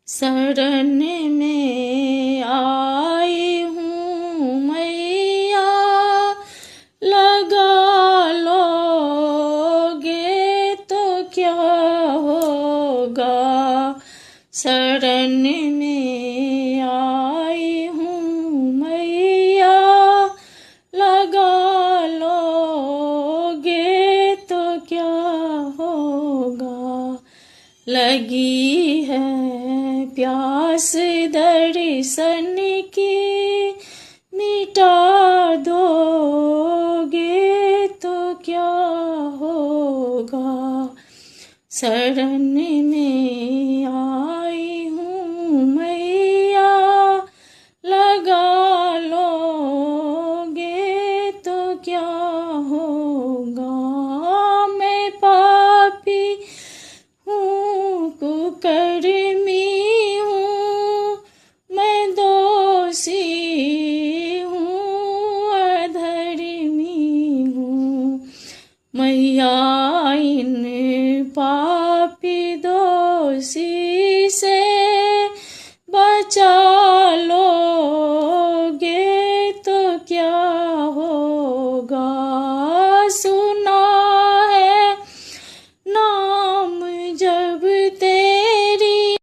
शरण में आई हूँ मैया, लगा लोगे तो क्या होगा। शरण में आई हूँ मैया, लगा लोगे तो क्या होगा। लगी है प्यास दर्शन की, मिटा दोगे तो क्या होगा। शरण में आई हूँ मैया, लगा लोगे तो क्या होगा। मैं पापी हूँ, कुकर्मी हूँ, मैं दोषी हूँ, अधर्मी हूँ। मैया इन पापी दोषी से बचा